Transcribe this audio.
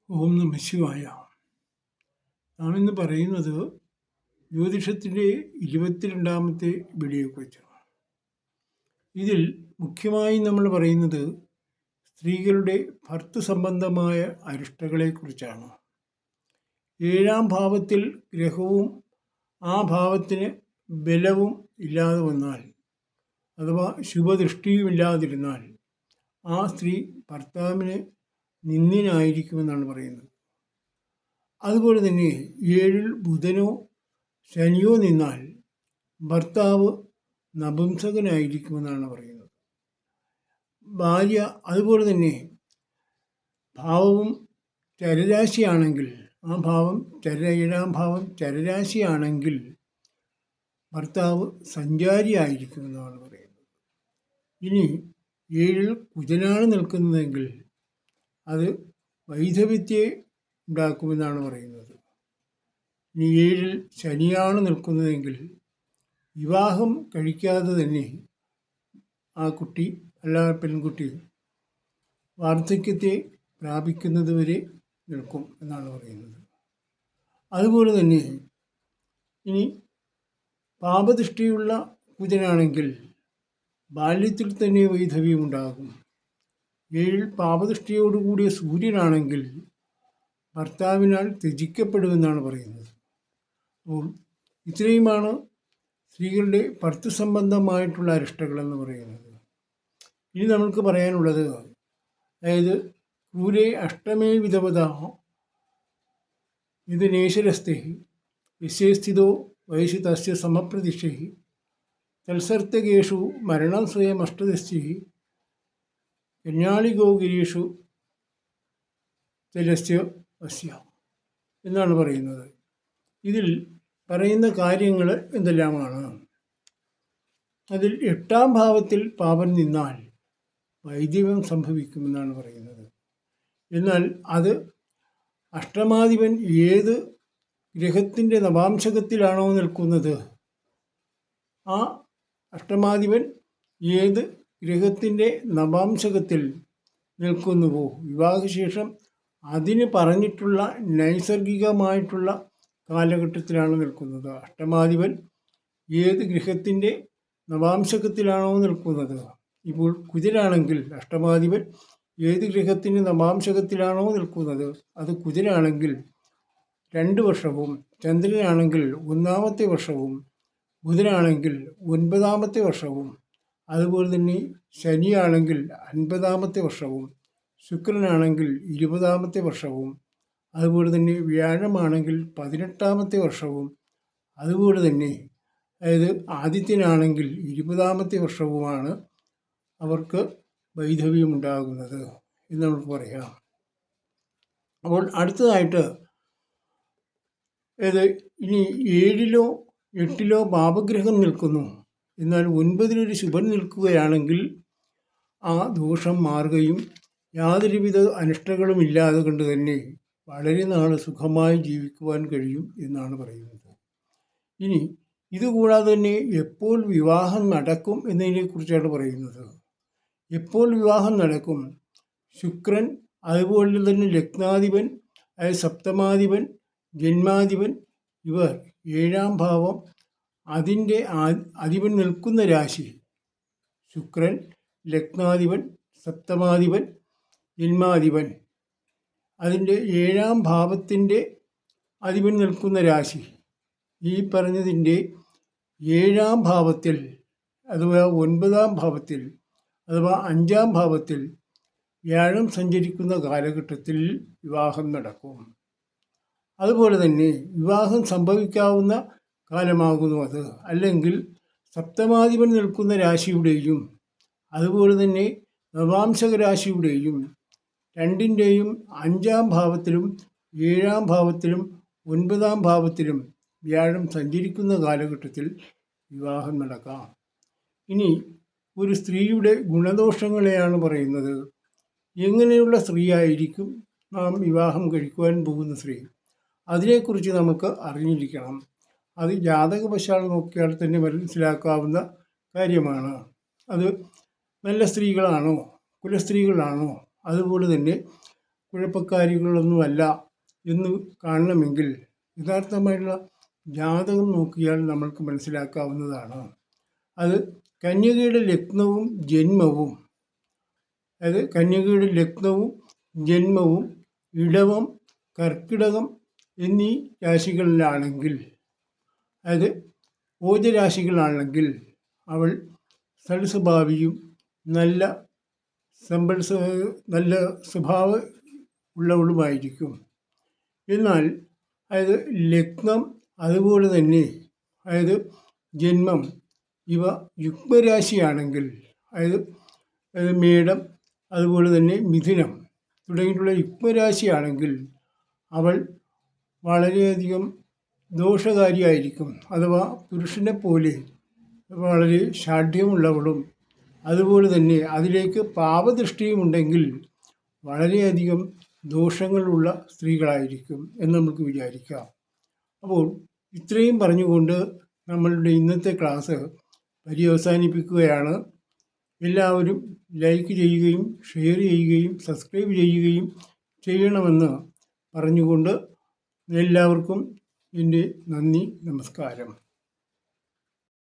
ഓം നമഃ ശിവായ. നാം ഇന്ന് പറയുന്നത് ജ്യോതിഷത്തിൻ്റെ 22ാമത്തെ വീഡിയോയെക്കുറിച്ചാണ്. ഇതിൽ മുഖ്യമായും നമ്മൾ പറയുന്നത് സ്ത്രീകളുടെ ഭർത്തൃ സംബന്ധമായ അരിഷ്ടകളെക്കുറിച്ചാണ്. 7ാം ഭാവത്തിൽ ഗ്രഹവും ആ ഭാവത്തിന് ബലവും ഇല്ലാതെ വന്നാൽ, അഥവാ ശുഭദൃഷ്ടിയുമില്ലാതിരുന്നാൽ ആ സ്ത്രീ ഭർത്താവിന് നിന്ദ്യനായിരിക്കുമെന്നാണ് പറയുന്നത്. അതുപോലെ തന്നെ 7ൽ ബുധനോ ശനിയോ നിന്നാൽ ഭർത്താവ് നപുംസകനായിരിക്കുമെന്നാണ് പറയുന്നത്. ഭാര്യ അതുപോലെ തന്നെ ഭാവവും ചരരാശിയാണെങ്കിൽ, ആ ഭാവം 7ാം ഭാവം ചരരാശിയാണെങ്കിൽ ഭർത്താവ് സഞ്ചാരിയായിരിക്കുമെന്നാണ് പറയുന്നത്. ഇനി 7ൽ കുജനാണ് നിൽക്കുന്നതെങ്കിൽ അത് വൈധവ്യത്തെ ഉണ്ടാക്കുമെന്നാണ് പറയുന്നത്. ഇനി 7ൽ ശനിയാണ് നിൽക്കുന്നതെങ്കിൽ വിവാഹം കഴിക്കാതെ തന്നെ ആ കുട്ടി അല്ല പെൺകുട്ടി വാർദ്ധക്യത്തെ പ്രാപിക്കുന്നത് വരെ നിൽക്കും എന്നാണ് പറയുന്നത്. അതുപോലെ തന്നെ ഇനി പാപദൃഷ്ടിയുള്ള കുജനാണെങ്കിൽ ബാല്യത്തിൽ തന്നെ വൈധവ്യമുണ്ടാകും. 7ൽ പാപദൃഷ്ടിയോടുകൂടിയ സൂര്യനാണെങ്കിൽ ഭർത്താവിനാൽ ത്യജിക്കപ്പെടുമെന്നാണ് പറയുന്നത്. അപ്പോൾ ഇത്രയുമാണ് സ്ത്രീകളുടെ ഭർത്തൃ സംബന്ധമായിട്ടുള്ള അരിഷ്ടകളെന്ന് പറയുന്നത്. ഇനി നമുക്ക് പറയാനുള്ളത്, അതായത് ക്രൂരേ അഷ്ടമേ വിധവത മിഥുനേശ്വരസ്ഥേ യസ്യസ്ഥിതോ വയസി തസ്യ സമപ്രതിഷ്ഠേ തത്സർത്തകേഷു മരണം സ്വയം അഷ്ടദസ്യേ കന്യാളികോ ഗിരീഷു ജലസ്യ അസ്യ എന്നാണ് പറയുന്നത്. ഇതിൽ പറയുന്ന കാര്യങ്ങൾ എന്തെല്ലാമാണ്? അതിൽ 8ാം ഭാവത്തിൽ പാപം നിന്നാൽ വൈധവ്യം സംഭവിക്കുമെന്നാണ് പറയുന്നത്. എന്നാൽ അത് അഷ്ടമാധിപൻ ഏത് ഗ്രഹത്തിൻ്റെ നവാംശകത്തിലാണോ നിൽക്കുന്നത്, ആ അഷ്ടമാധിപൻ ഏത് ഗ്രഹത്തിൻ്റെ നവാംശകത്തിൽ നിൽക്കുന്നുവോ വിവാഹശേഷം അതിന് പറഞ്ഞിട്ടുള്ള നൈസർഗികമായിട്ടുള്ള കാലഘട്ടത്തിലാണ് നിൽക്കുന്നത്. അഷ്ടമാധിപൻ ഏത് ഗ്രഹത്തിൻ്റെ നവാംശകത്തിലാണോ നിൽക്കുന്നത്, ഇപ്പോൾ കുജനാണെങ്കിൽ അഷ്ടമാധിപൻ ഏത് ഗ്രഹത്തിൻ്റെ നവാംശകത്തിലാണോ നിൽക്കുന്നത് അത് കുജനാണെങ്കിൽ 2 വർഷവും, ചന്ദ്രനാണെങ്കിൽ 1ാമത്തെ വർഷവും, ബുധനാണെങ്കിൽ 9ാമത്തെ വർഷവും, അതുപോലെ തന്നെ ശനിയാണെങ്കിൽ 50ാമത്തെ വർഷവും, ശുക്രനാണെങ്കിൽ 20ാമത്തെ വർഷവും, അതുപോലെ തന്നെ വ്യാഴമാണെങ്കിൽ 18ാമത്തെ വർഷവും, അതുപോലെ തന്നെ അതായത് ആദിത്യനാണെങ്കിൽ 20ാമത്തെ വർഷവുമാണ് അവർക്ക് വൈധവ്യമുണ്ടാകുന്നത് എന്ന് നമുക്ക് പറയാം. അപ്പോൾ അടുത്തതായിട്ട് ഇനി 7ലോ 8ലോ പാപഗ്രഹം നിൽക്കുന്നു, എന്നാൽ 9ലൊരു ശുഭൻ നിൽക്കുകയാണെങ്കിൽ ആ ദോഷം മാറുകയും യാതൊരുവിധ അനിഷ്ടങ്ങളും ഇല്ലാതെ കൊണ്ട് തന്നെ വളരെ നാൾ സുഖമായി ജീവിക്കുവാൻ കഴിയും എന്നാണ് പറയുന്നത്. ഇനി ഇതുകൂടാതെ തന്നെ എപ്പോൾ വിവാഹം നടക്കും എന്നതിനെക്കുറിച്ചാണ് പറയുന്നത്. എപ്പോൾ വിവാഹം നടക്കും? ശുക്രൻ, അതുപോലെ തന്നെ ലഗ്നാധിപൻ, അതായത് സപ്തമാധിപൻ, ജന്മാധിപൻ, ഇവർ 7ാം ഭാവം അതിൻ്റെ അധിപൻ നിൽക്കുന്ന രാശി, ശുക്രൻ, ലഗ്നാധിപൻ, സപ്തമാധിപൻ, ജന്മാധിപൻ, അതിൻ്റെ 7ാം ഭാവത്തിൻ്റെ അധിപൻ നിൽക്കുന്ന രാശി, ഈ പറഞ്ഞതിൻ്റെ 7ാം ഭാവത്തിൽ അഥവാ 9ാം ഭാവത്തിൽ അഥവാ 5ാം ഭാവത്തിൽ വ്യാഴം സഞ്ചരിക്കുന്ന കാലഘട്ടത്തിൽ വിവാഹം നടക്കും. അതുപോലെ തന്നെ വിവാഹം സംഭവിക്കാവുന്ന കാലമാകുന്നു അത്. അല്ലെങ്കിൽ സപ്തമാധിപൻ നിൽക്കുന്ന രാശിയുടെയും അതുപോലെ തന്നെ നവാംശക രാശിയുടെയും 2ൻ്റെയും 5ാം ഭാവത്തിലും 7ാം ഭാവത്തിലും 9ാം ഭാവത്തിലും വ്യാഴം സഞ്ചരിക്കുന്ന കാലഘട്ടത്തിൽ വിവാഹം നടക്കാം. ഇനി ഒരു സ്ത്രീയുടെ ഗുണദോഷങ്ങളെയാണ് പറയുന്നത്. എങ്ങനെയുള്ള സ്ത്രീയായിരിക്കും നാം വിവാഹം കഴിക്കുവാൻ പോകുന്ന സ്ത്രീ, അതിനെക്കുറിച്ച് നമുക്ക് അറിഞ്ഞിരിക്കണം. അത് ജാതകവശാൽ നോക്കിയാൽ തന്നെ മനസ്സിലാക്കാവുന്ന കാര്യമാണ്. അത് നല്ല സ്ത്രീകളാണോ, കുലസ്ത്രീകളാണോ, അതുപോലെ തന്നെ കുഴപ്പക്കാരികളൊന്നുമല്ല എന്ന് കാണണമെങ്കിൽ യഥാർത്ഥമായിട്ടുള്ള ജാതകം നോക്കിയാൽ നമ്മൾക്ക് മനസ്സിലാക്കാവുന്നതാണ്. അത് കന്യകയുടെ ലഗ്നവും ജന്മവും, അതായത് കന്യകയുടെ ലഗ്നവും ജന്മവും ഇടവം, കർക്കിടകം എന്നീ രാശികളിലാണെങ്കിൽ, അതായത് ഓജരാശികളാണെങ്കിൽ അവൾ സൽസ്വഭാവിയും നല്ല നല്ല സ്വഭാവ ഉള്ളവളുമായിരിക്കും. എന്നാൽ അതായത് ലഗ്നം അതുപോലെ തന്നെ അതായത് ജന്മം ഇവ യുഗ്മരാശിയാണെങ്കിൽ, അതായത് മേടം അതുപോലെ തന്നെ മിഥുനം തുടങ്ങിയിട്ടുള്ള യുഗ്മരാശിയാണെങ്കിൽ അവൾ വളരെയധികം ദോഷകാരിയായിരിക്കും. അഥവാ പുരുഷനെ പോലെ വളരെ ഷാഠ്യമുള്ളവളും അതുപോലെ തന്നെ അതിലേക്ക് പാപദൃഷ്ടിയുമുണ്ടെങ്കിൽ വളരെയധികം ദോഷങ്ങളുള്ള സ്ത്രീകളായിരിക്കും എന്ന് നമുക്ക് വിചാരിക്കാം. അപ്പോൾ ഇത്രയും പറഞ്ഞുകൊണ്ട് നമ്മളുടെ ഇന്നത്തെ ക്ലാസ് പര്യവസാനിപ്പിക്കുകയാണ്. എല്ലാവരും ലൈക്ക് ചെയ്യുകയും ഷെയർ ചെയ്യുകയും സബ്സ്ക്രൈബ് ചെയ്യുകയും ചെയ്യണമെന്ന് പറഞ്ഞുകൊണ്ട് എല്ലാവർക്കും എൻ്റെ നന്ദി, നമസ്കാരം.